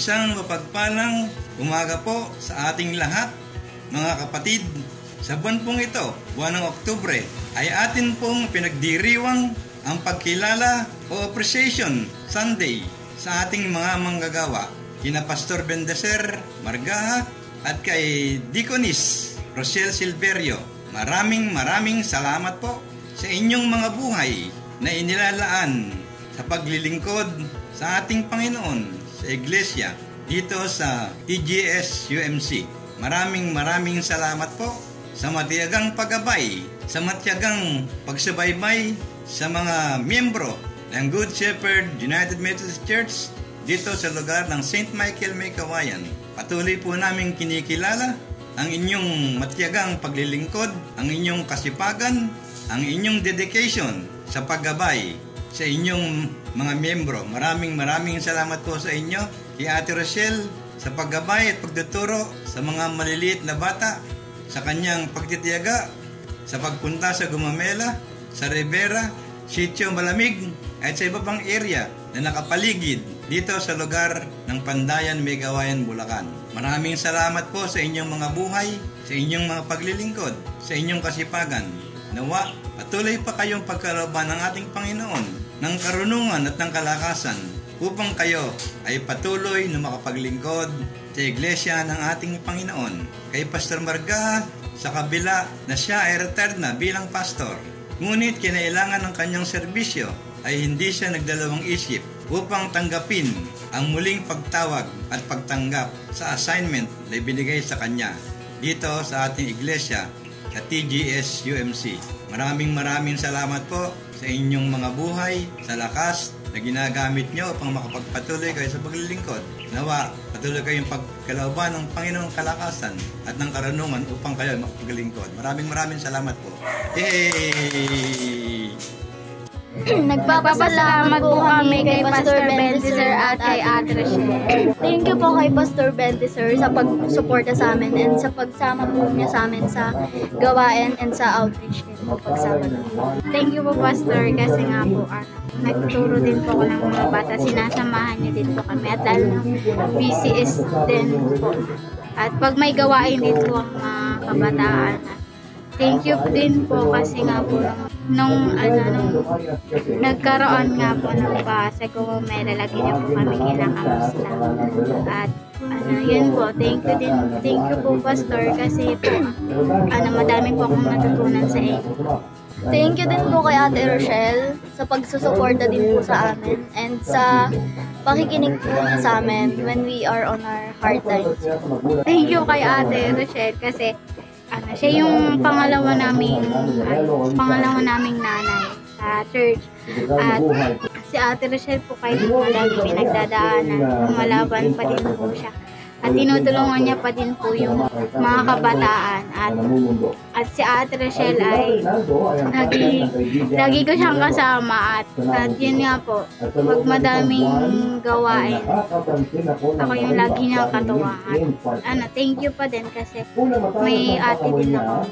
Isang mapagpalang umaga po sa ating lahat, mga kapatid. Sa buwan pong ito, buwan ng Oktubre, ay atin pong pinagdiriwang ang pagkilala o Appreciation Sunday sa ating mga manggagawa, kina Pastor Bendecer Margaha at kay Deaconess Rochelle Silverio. Maraming salamat po sa inyong mga buhay na inilalaan sa paglilingkod sa ating Panginoon sa Iglesia dito sa TGS UMC. Maraming salamat po sa matiyagang paggabay, sa matiyagang pagsubaybay sa mga miyembro ng Good Shepherd United Methodist Church dito sa lugar ng St. Michael, May Kawayan. Patuloy po namin kinikilala ang inyong matiyagang paglilingkod, ang inyong kasipagan, ang inyong dedication sa paggabay sa inyong mga miyembro. Maraming salamat po sa inyo, kay Ate Rochelle, sa paggabay at pagtuturo sa mga maliliit na bata, sa kanyang pagtitiyaga, sa pagpunta sa Gumamela, sa Rivera, Sitio Malamig, at sa iba pang area na nakapaligid dito sa lugar ng Pandayan, May Kawayan, Bulacan. Maraming salamat po sa inyong mga buhay, sa inyong mga paglilingkod, sa inyong kasipagan. Nawa, patuloy pa kayong pagkalooban ng ating Panginoon ng karunungan at ng kalakasan upang kayo ay patuloy na makapaglingkod sa Iglesia ng ating Panginoon. Kay Pastor Margaha, sa kabila na siya ay retired na bilang pastor, ngunit kinailangan ng kanyang serbisyo ay hindi siya nagdalawang isip upang tanggapin ang muling pagtawag at pagtanggap sa assignment na ibinigay sa kanya dito sa ating Iglesia sa TGS UMC. Maraming salamat po sa inyong mga buhay, sa lakas na ginagamit nyo upang makapagpatuloy kayo sa paglilingkod. Nawa, patuloy kayong pagkalooban ng Panginoong kalakasan at ng karunungan upang kayo makapaglingkod. Maraming salamat po. Yay! Nagpapasalamat po kami kay Pastor Bendecer at kay Ate Rochelle. Thank you po kay Pastor Bendecer sa pag-suporta sa amin and sa pagsama po niya sa amin sa gawain and sa outreach din po pagsama. Thank you po Pastor kasi nga po nagturo din po ako ng mga bata. Sinasamahan niya din po kami at lalo ng BCS din po. At pag may gawain dito ang mga kabataan. Thank you din po kasi nga po nung nagkaroon nga po ng sa Gumamela, lagi niyo po kami kinakamusta. At yun po, thank you po Pastor kasi po madami po akong natutunan sa inyo. Thank you din po kay Ate Rochelle sa pagsusuporta din po sa amin and sa pakikinig po niya sa amin when we are on our hard times. Thank you kay Ate Rochelle kasi siya yung pangalawa naming nanay sa church. At si Ate Rochelle po kahit lagi pinagdadaanan, lumalaban pa din po siya. At tinutulungan niya pa din po yung mga kabataan. At si Ate Rochelle ay lagi ko siyang kasama. At yun nga po, pag madaming gawain, ako yung lagi niyang katuwaan. Thank you pa din kasi may ate din ako.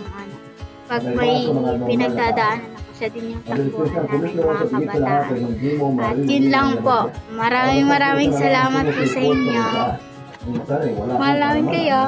Pag may pinagdadaanan ako, siya din yung takbuhan namin mga kabataan. At yun lang po. Maraming salamat po sa inyo. Malawin kayo.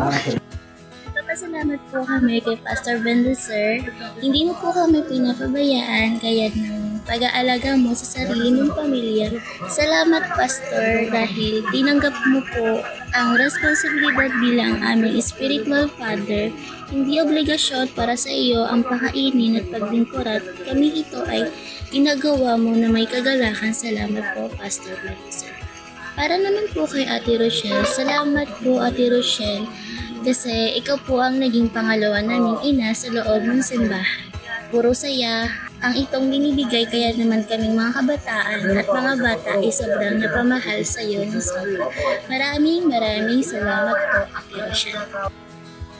Nagpapasalamat po kami kay Pastor Bendecer. Hindi mo po kami pinapabayaan kaya ng pag-aalaga mo sa sarili mong pamilya. Salamat Pastor dahil tinanggap mo po ang responsibilidad bilang aming spiritual father. Hindi obligasyon para sa iyo ang pakainin at paglingkuran. Kami ito ay ginagawa mo na may kagalakan. Salamat po Pastor Bendecer. Para naman po kay Ate Rochelle, salamat po Ate Rochelle kasi ikaw po ang naging pangalawa naming ina sa loob ng simbahan. Puro saya ang itong binibigay kaya naman kaming mga kabataan at mga bata ay sobrang napamahal sa iyo ng Diyos. Maraming salamat po Ate Rochelle.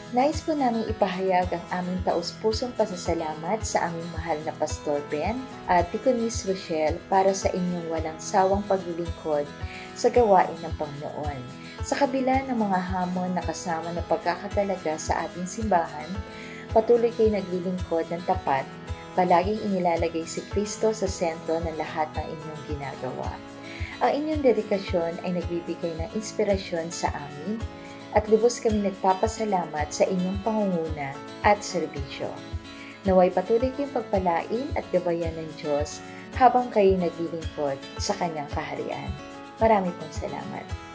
Nais po namin ipahayag ang aming taus-pusong pasasalamat sa aming mahal na Pastor Ben at Deaconess Rochelle para sa inyong walang sawang paglilingkod sa gawain ng Panginoon. Sa kabila ng mga hamon na kasama ng pagkakatalaga sa ating simbahan, patuloy kayo naglilingkod ng tapat, palaging inilalagay si Kristo sa sentro ng lahat ng inyong ginagawa. Ang inyong dedikasyon ay nagbibigay ng inspirasyon sa amin at lubos kami nagpapasalamat sa inyong pangunguna at serbisyo. Naway patuloy kayong pagpalain at gabayan ng Diyos habang kayo naglilingkod sa Kanyang kaharian. Marami pong salamat.